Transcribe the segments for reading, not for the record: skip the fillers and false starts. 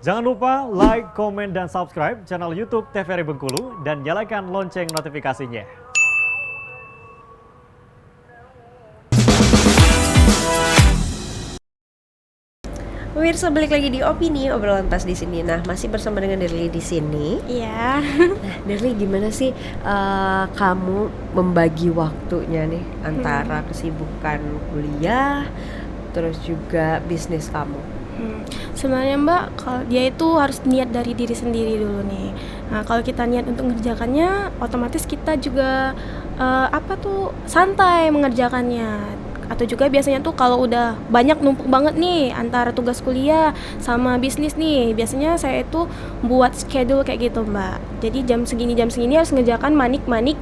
Jangan lupa like, komen, dan subscribe channel YouTube TVRI Bengkulu dan nyalakan lonceng notifikasinya. Pemirsa, balik lagi di Opini Obrolan Pas di sini. Nah, masih bersama dengan Derly di sini. Iya. Nah, Derly, gimana sih kamu membagi waktunya nih antara kesibukan kuliah terus juga bisnis kamu? Sebenarnya Mbak, kalau dia itu harus niat dari diri sendiri dulu nih. Nah, kalau kita niat untuk mengerjakannya, otomatis kita juga santai mengerjakannya. Atau juga biasanya tuh kalau udah banyak numpuk banget nih antara tugas kuliah sama bisnis nih, biasanya saya itu buat schedule kayak gitu Mbak. Jadi jam segini harus ngerjakan manik-manik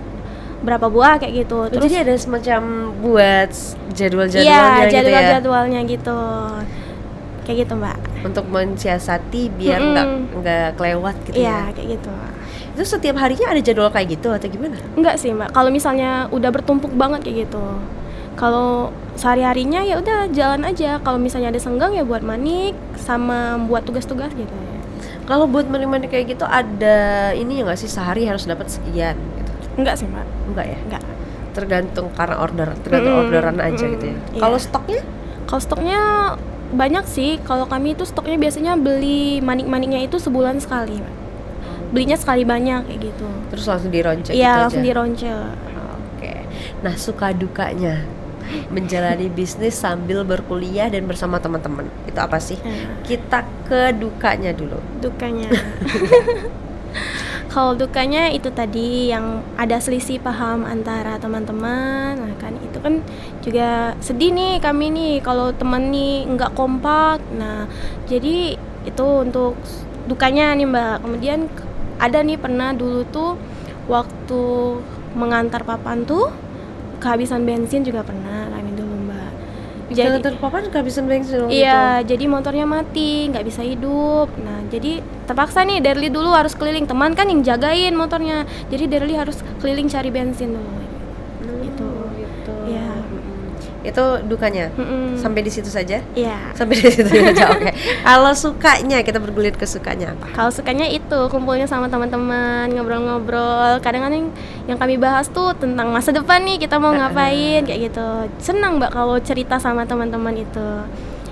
berapa buah kayak gitu. Terus jadi ada semacam buat jadwal-jadwalnya iya, gitu ya? jadwal-jadwalnya gitu. Kayak gitu Mbak. Untuk mensiasati biar nggak kelewat gitu Iya, ya? kayak gitu. Itu setiap harinya ada jadwal kayak gitu atau gimana? Enggak sih Mbak, kalau misalnya udah bertumpuk banget kayak gitu. Kalau sehari-harinya ya udah jalan aja. Kalau misalnya ada senggang ya buat manik sama buat tugas-tugas gitu ya. Kalau buat manik-manik kayak gitu ada ini ya nggak sih, sehari harus dapat sekian gitu? Enggak sih Mbak. Enggak ya? Enggak. Tergantung orderan aja gitu ya. Iya. Kalau stoknya? Kalau stoknya banyak sih. Kalau kami itu stoknya biasanya beli manik-maniknya itu sebulan sekali Mbak. Belinya sekali banyak kayak gitu. Terus langsung dironceng gitu Iya, aja? langsung dironcel. Oke. Nah, suka dukanya menjalani bisnis sambil berkuliah dan bersama teman-teman itu apa sih? Kita ke dukanya dulu. Dukanya. Kalau dukanya itu tadi yang ada selisih paham antara teman-teman. Nah kan itu kan juga sedih nih kami nih kalau teman nih nggak kompak. Nah jadi itu untuk dukanya nih Mbak. Kemudian ada nih pernah dulu tuh waktu mengantar papan tuh kehabisan bensin juga pernah kami dulu Mbak. Jangan terpapan kehabisan bensin gitu. Iya, jadi motornya mati, nggak bisa hidup. Nah, jadi terpaksa nih Derly dulu harus keliling. Teman kan yang jagain motornya. Jadi Derly harus keliling cari bensin dulu. Gitu. Iya. Itu dukanya. Sampai di situ saja? Iya. Sampai di situ saja. Oke. Kalau sukanya, kita bergulir ke sukanya apa? Kalau sukanya itu kumpulnya sama teman-teman, ngobrol-ngobrol. Kadang-kadang yang kami bahas tuh tentang masa depan nih, kita mau ngapain kayak gitu. Senang Mbak kalau cerita sama teman-teman itu.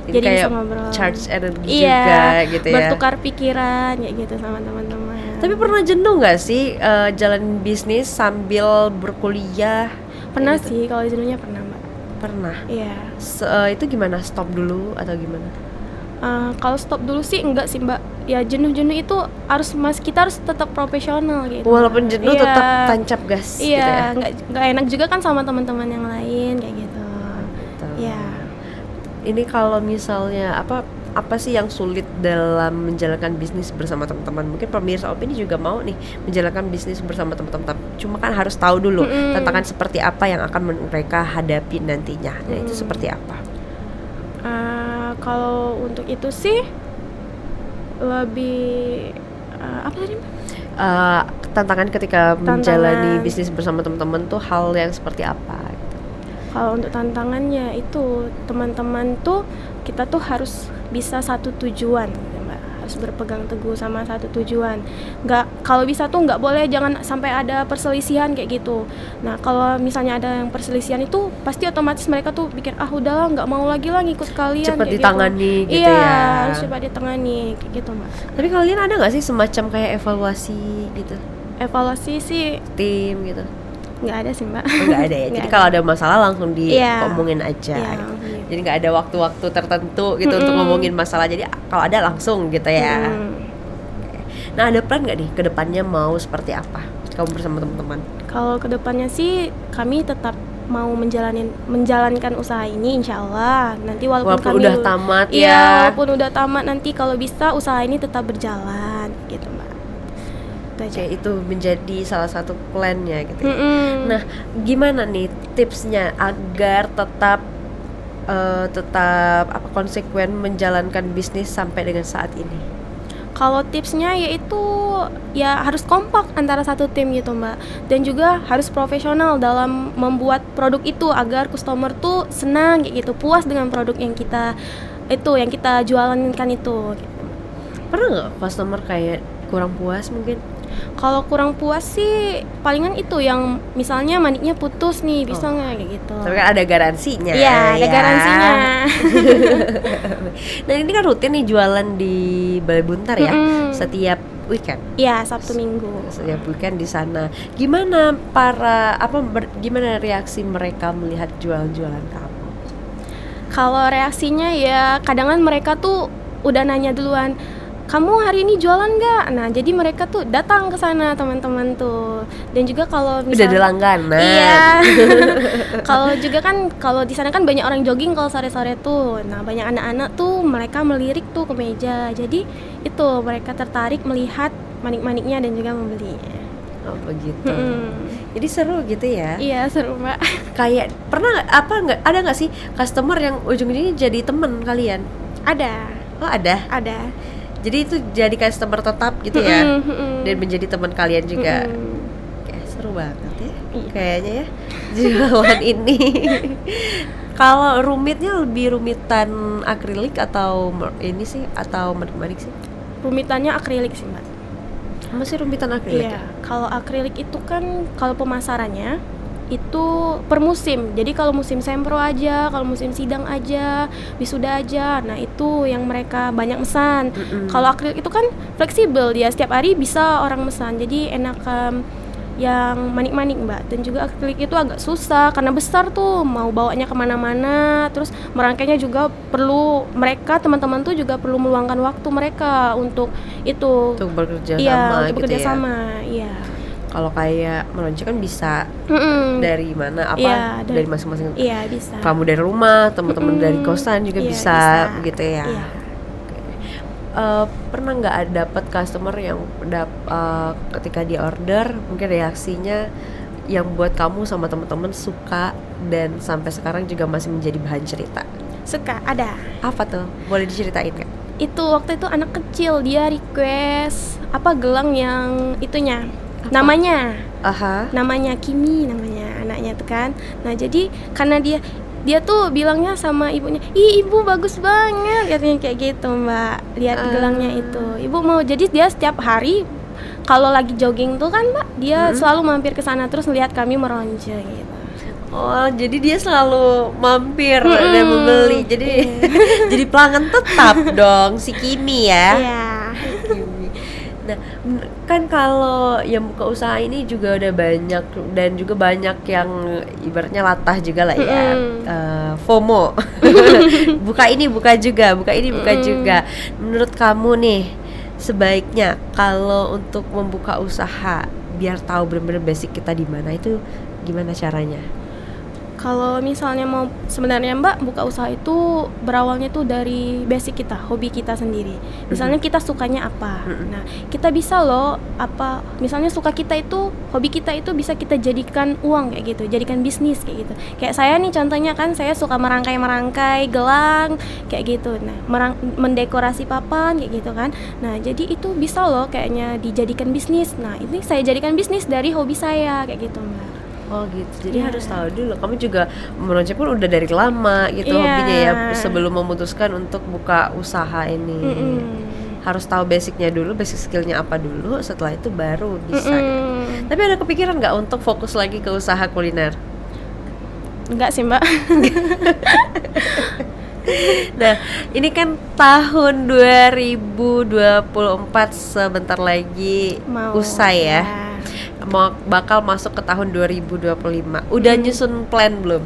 Jadi kayak bisa ngobrol. Charge energi iya, juga gitu ya. Bertukar pikiran kayak gitu sama teman-teman. Tapi pernah jenuh nggak sih jalan bisnis sambil berkuliah? Pernah gitu? sih, kalau jenuhnya pernah Mbak. Pernah. Iya. Itu gimana? Stop dulu atau gimana? Kalau stop dulu sih enggak sih Mbak. Ya jenuh-jenuh itu kita harus tetap profesional gitu. Walaupun jenuh Iya. tetap tancap gas gitu ya. Iya, nggak enak juga kan sama teman-teman yang lain kayak gitu. Betul. Iya. Ini kalau misalnya apa sih yang sulit dalam menjalankan bisnis bersama teman-teman? Mungkin pemirsa Opini juga mau nih menjalankan bisnis bersama teman-teman. Cuma kan harus tahu dulu tantangan seperti apa yang akan mereka hadapi nantinya. Nah, itu seperti apa? Kalau untuk itu sih lebih apa tadi Mbak? Tantangan ketika menjalani bisnis bersama teman-teman tuh hal yang seperti apa? Gitu. Kalau untuk tantangannya itu teman-teman tuh kita tuh harus bisa satu tujuan gitu Mbak. Harus berpegang teguh sama satu tujuan. Kalau bisa tuh nggak boleh, jangan sampai ada perselisihan kayak gitu. Nah kalau misalnya ada yang perselisihan itu pasti otomatis mereka tuh pikir udahlah nggak mau lagi lah ngikut kalian. Cepat kayak ditangani gitu. Iya, ya. harus cepat ditangani kayak gitu Mbak. Tapi kalian ada nggak sih semacam kayak evaluasi gitu? Evaluasi sih Tim gitu? nggak ada sih Mbak. Oh, nggak ada ya. Jadi kalau ada masalah langsung diomongin aja. Iya. Gitu. Jadi nggak ada waktu-waktu tertentu gitu untuk ngomongin masalah. Jadi kalau ada langsung gitu ya. Oke. Nah, ada plan nggak nih ke depannya mau seperti apa kamu bersama teman-teman? Kalau kedepannya sih kami tetap mau menjalankan usaha ini insya Allah. Nanti walaupun kami udah tamat ya. Walaupun udah tamat nanti kalau bisa usaha ini tetap berjalan gitu Mbak. Oke, itu menjadi salah satu plannya gitu ya. Nah, gimana nih tipsnya agar tetap konsekuen menjalankan bisnis sampai dengan saat ini? Kalau tipsnya yaitu ya harus kompak antara satu tim gitu Mbak. Dan juga harus profesional dalam membuat produk itu agar customer tuh senang kayak gitu, puas dengan produk yang kita jualankan itu gitu. Pernah nggak customer kayak kurang puas mungkin? Kalau kurang puas sih palingan itu yang misalnya maniknya putus nih, bisa Oh. nggak kayak gitu. Tapi kan ada garansinya. Iya, ada ya. garansinya. Nah ini kan rutin nih jualan di Balai Buntar ya, Mm-mm. setiap weekend. Iya, Sabtu Minggu. Setiap weekend di sana. Gimana reaksi mereka melihat jualan-jualan kamu? Kalau reaksinya ya kadang mereka tuh udah nanya duluan, kamu hari ini jualan nggak? Nah jadi mereka tuh datang ke sana teman-teman tuh. Dan juga kalau Udah ada langganan. Iya. Kalau juga kan kalau di sana kan banyak orang jogging kalau sore-sore tuh. Nah banyak anak-anak tuh mereka melirik tuh ke meja. Jadi itu mereka tertarik melihat manik-maniknya dan juga membelinya. Oh begitu. Mm-mm. Jadi seru gitu ya. Iya seru mbak. Kayak ada nggak sih customer yang ujung-ujungnya jadi teman kalian? Ada. Oh ada. Jadi itu jadi customer tetap gitu ya. Dan menjadi teman kalian juga. Kayak seru banget ya. Iya. Kayaknya ya jualan ini. Kalau rumitnya lebih rumitan akrilik atau ini sih atau manik sih? Rumitannya akrilik sih mbak. Masih rumitan akrilik Iya, ya? kalau akrilik itu kan kalau pemasarannya itu per musim. Jadi kalau musim sempro aja, kalau musim sidang aja, wisuda aja. Nah, itu yang mereka banyak mesan. Kalau akrilik itu kan fleksibel, dia setiap hari bisa orang mesan. Jadi enak yang manik-manik mbak. Dan juga akrilik itu agak susah karena besar tuh, mau bawanya kemana-mana. Terus merangkainya juga perlu mereka teman-teman tuh juga perlu meluangkan waktu mereka untuk itu. Untuk bekerja Iya, sama untuk gitu bekerja ya. sama, iya. Kalau kayak melonjak kan bisa dari mana Iya, dari masing-masing. Iya, bisa. Kamu dari rumah, teman-teman dari kosan juga Iya, bisa gitu ya. Iya. Pernah nggak dapat customer yang ketika dia order mungkin reaksinya yang buat kamu sama teman-teman suka dan sampai sekarang juga masih menjadi bahan cerita? Suka, ada. Apa tuh? Boleh diceritain nggak? Itu waktu itu anak kecil dia request gelang yang itunya. Apa? Namanya Kimi namanya anaknya tuh kan. Nah, jadi karena dia tuh bilangnya sama ibunya, "Ih, ibu bagus banget." Katanya kayak gitu, Mbak. Lihat gelangnya itu. Ibu mau, jadi dia setiap hari kalau lagi jogging tuh kan, Mbak, dia selalu mampir ke sana terus lihat kami meronce gitu. Oh, jadi dia selalu mampir dan membeli. Jadi jadi pelanggan tetap dong si Kimi ya. Iya. Nah, kan kalau yang buka usaha ini juga udah banyak dan juga banyak yang ibaratnya latah juga lah ya. FOMO. Buka ini, buka juga, buka ini, buka juga. Menurut kamu nih, sebaiknya kalau untuk membuka usaha biar tahu benar-benar basic kita di mana itu gimana caranya? Kalau misalnya mau sebenarnya Mbak buka usaha itu berawalnya tuh dari basic kita, hobi kita sendiri. Misalnya kita sukanya apa. Nah, kita bisa loh misalnya suka kita itu, hobi kita itu bisa kita jadikan uang kayak gitu, jadikan bisnis kayak gitu. Kayak saya nih contohnya kan saya suka merangkai gelang kayak gitu. Nah, mendekorasi papan kayak gitu kan. Nah, jadi itu bisa loh kayaknya dijadikan bisnis. Nah, ini saya jadikan bisnis dari hobi saya kayak gitu, Mbak. Oh gitu, jadi Iya. harus tahu dulu. Kamu juga meronce pun udah dari lama gitu Iya. hobinya ya, sebelum memutuskan untuk buka usaha ini. Harus tahu basicnya dulu, basic skillnya apa dulu, setelah itu baru bisa. Tapi ada kepikiran nggak untuk fokus lagi ke usaha kuliner? Enggak sih, Mbak. Nah, ini kan tahun 2024 sebentar lagi Mau usai ya. Bakal masuk ke tahun 2025. Udah nyusun plan belum?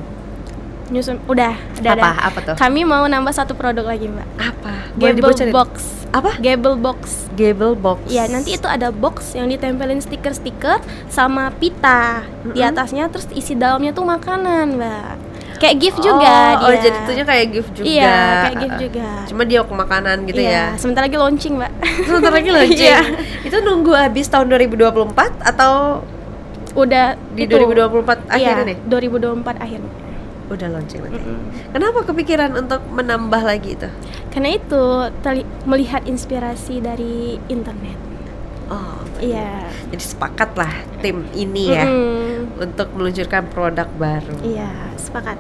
Nyusun udah ada. Apa tuh? Kami mau nambah satu produk lagi, Mbak. Apa? Boleh Gable dibocorin? box. Apa? Gable box. Gable box. Ya, nanti itu ada box yang ditempelin stiker-stiker sama pita di atasnya, terus isi dalamnya tuh makanan, Mbak. Kayak gift juga dia. Oh, jadi itunya kayak gift juga. Iya, kayak gift juga. Cuma dia ke makanan gitu Iya, ya. sebentar lagi launching, Mbak. Sebentar lagi launching. Iya. Itu nunggu habis tahun 2024 atau Udah di itu, 2024 akhirnya nih? 2024 akhirnya. Udah launching nanti. Kenapa kepikiran untuk menambah lagi itu? Karena itu melihat inspirasi dari internet. Oh, Iya. jadi sepakat lah tim ini ya untuk meluncurkan produk baru. Iya, sepakat.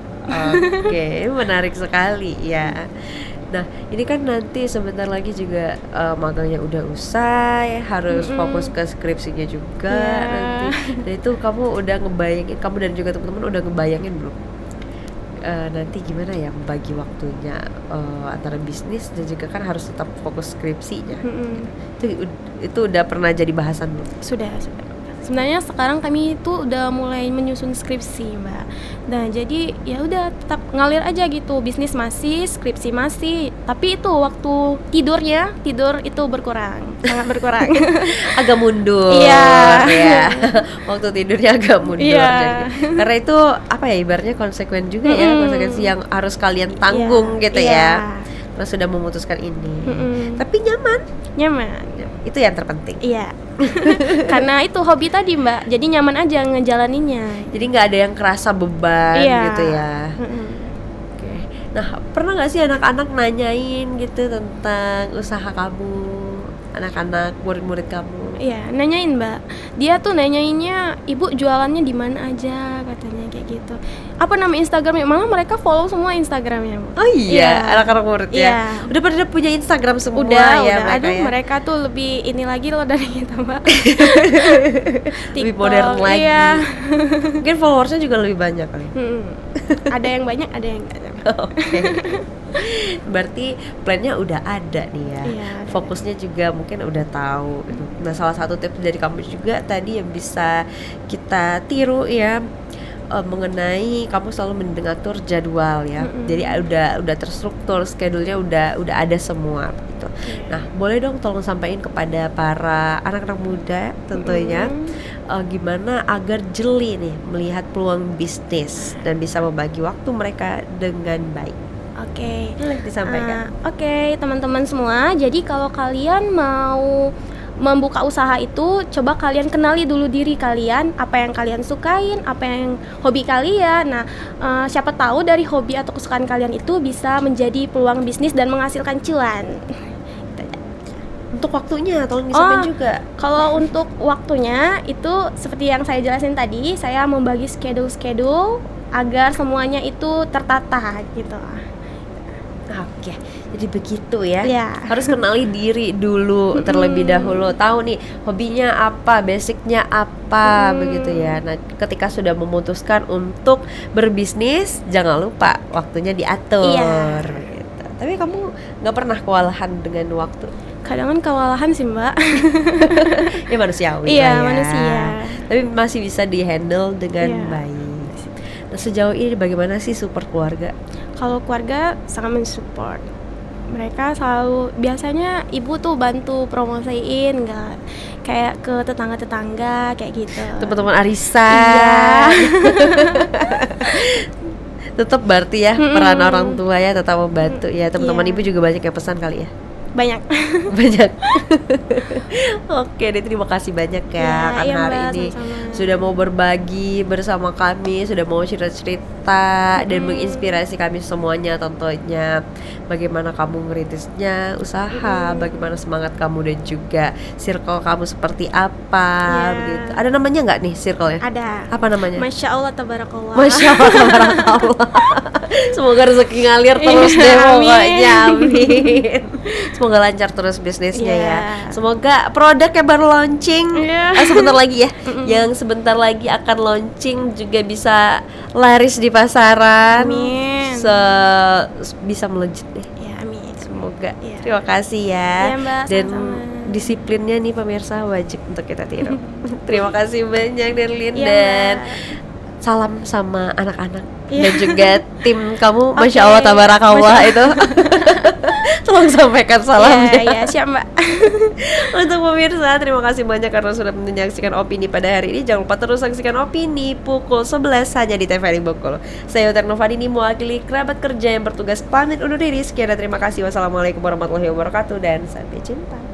Oke, menarik sekali ya. Nah, ini kan nanti sebentar lagi juga magangnya udah usai, harus fokus ke skripsinya juga Iya. nanti. Nah itu kamu udah ngebayangin, kamu dan juga teman-teman udah ngebayangin belum? Nanti gimana ya bagi waktunya antara bisnis dan juga kan harus tetap fokus skripsinya. Itu udah pernah jadi bahasan belum? Sudah. Sebenarnya sekarang kami itu udah mulai menyusun skripsi, Mbak. Nah, jadi ya udah tetap ngalir aja gitu. Bisnis masih, skripsi masih. Tapi itu waktu tidur itu berkurang, sangat berkurang. Agak mundur. Iya. Ya. Waktu tidurnya agak mundur. Iya. Jadi. Karena itu apa ya ibaratnya konsekuen juga ya, konsekuensi yang harus kalian tanggung gitu ya. Kalau sudah memutuskan ini. Tapi nyaman. Itu yang terpenting. Iya. Karena itu hobi tadi, Mbak. Jadi nyaman aja ngejalaninnya. Jadi nggak ada yang kerasa beban gitu ya. Oke. Nah, pernah nggak sih anak-anak nanyain gitu tentang usaha kamu, anak-anak murid-murid kamu? Iya, nanyain, Mbak. Dia tuh nanyainnya, "Ibu jualannya di mana aja?" katanya kayak gitu. Apa nama Instagramnya? Malah mereka follow semua Instagramnya, Bu. Oh iya, Iya. anak-anak murid ya. Iya. Udah pada punya Instagram semua Udah. ya mereka Aduh, ya. mereka tuh lebih ini lagi loh dari kita, Mbak. Lebih TikTok, modern lagi. Iya. Mungkin followersnya juga lebih banyak kali. Ada yang banyak, ada yang enggak. Oke. Berarti plannya udah ada nih ya. Iya, ada. Fokusnya juga mungkin udah tahu gitu. Nah, salah satu tips dari kamu juga tadi yang bisa kita tiru ya, mengenai kamu selalu mengatur jadwal ya. Jadi udah terstruktur, schedule-nya udah ada semua gitu. Nah, boleh dong tolong sampaikan kepada para anak-anak muda tentunya gimana agar jeli nih melihat peluang bisnis dan bisa membagi waktu mereka dengan baik. Oke. Boleh disampaikan. Oke, teman-teman semua. Jadi kalau kalian mau membuka usaha itu, coba kalian kenali dulu diri kalian, apa yang kalian sukain, apa yang hobi kalian. Nah, siapa tahu dari hobi atau kesukaan kalian itu bisa menjadi peluang bisnis dan menghasilkan cuan. Untuk waktunya tolong disampaikan juga. Kalau untuk waktunya itu seperti yang saya jelasin tadi, saya membagi schedule agar semuanya itu tertata gitu. Oke, jadi begitu ya. Iya. Harus kenali diri dulu terlebih dahulu. Tahu nih hobinya apa, basicnya apa, begitu ya. Nah, ketika sudah memutuskan untuk berbisnis, jangan lupa waktunya diatur. Iya. Gitu. Tapi kamu nggak pernah kewalahan dengan waktu? Kadang kan kewalahan sih, Mbak. Ya manusiawi Iya, lah ya. manusia. Tapi masih bisa dihandle dengan Iya. baik. Nah, sejauh ini bagaimana sih support keluarga? Kalau keluarga sangat mensupport. Mereka selalu, biasanya ibu tuh bantu promosiin nggak, kayak ke tetangga-tetangga kayak gitu. Teman-teman arisan. Iya. Tetap berarti ya peran orang tua ya tetap membantu ya. Teman-teman Iya. ibu juga banyak yang pesan kali ya. Banyak. Banyak. Oke deh, terima kasih banyak ya Ya, kan iya, hari Mbak, ini sama-sama. sudah mau berbagi bersama kami, sudah mau cerita-cerita dan menginspirasi kami semuanya tentunya. Bagaimana kamu ngerintisnya usaha, bagaimana semangat kamu dan juga circle kamu seperti apa Ya. begitu. Ada namanya nggak nih circle-nya? Ada. Apa namanya? Masya Allah, tabarakallah. Masya Allah, tabarakallah. Semoga rezeki ngalir terus Iya, deh amin. pokoknya, amin. Semoga lancar terus bisnisnya Iya. ya. Semoga produk yang baru launching Iya. sebentar lagi ya, yang sebentar lagi akan launching juga bisa laris di pasaran. Amin. Bisa melejit deh. Ya, amin. Semoga. Iya. Terima kasih ya. Iya, Mbak, Dan sama-sama. disiplinnya nih pemirsa wajib untuk kita tiru. Terima kasih banyak Derlin Iya, dan Mbak. salam sama anak-anak Iya. dan juga tim kamu. Oke. Masya Allah tabarakallah Masya itu. Tolong sampaikan salamnya. Ya, siap, Mbak. Untuk pemirsa, terima kasih banyak karena sudah menyaksikan opini pada hari ini. Jangan lupa terus saksikan opini pukul 11 hanya di TVRI Bengkulu. Saya Uter Novadini mewakili kerabat kerja yang bertugas pamit undur diri. Sekian dan terima kasih. Wassalamualaikum warahmatullahi wabarakatuh dan sampai jumpa.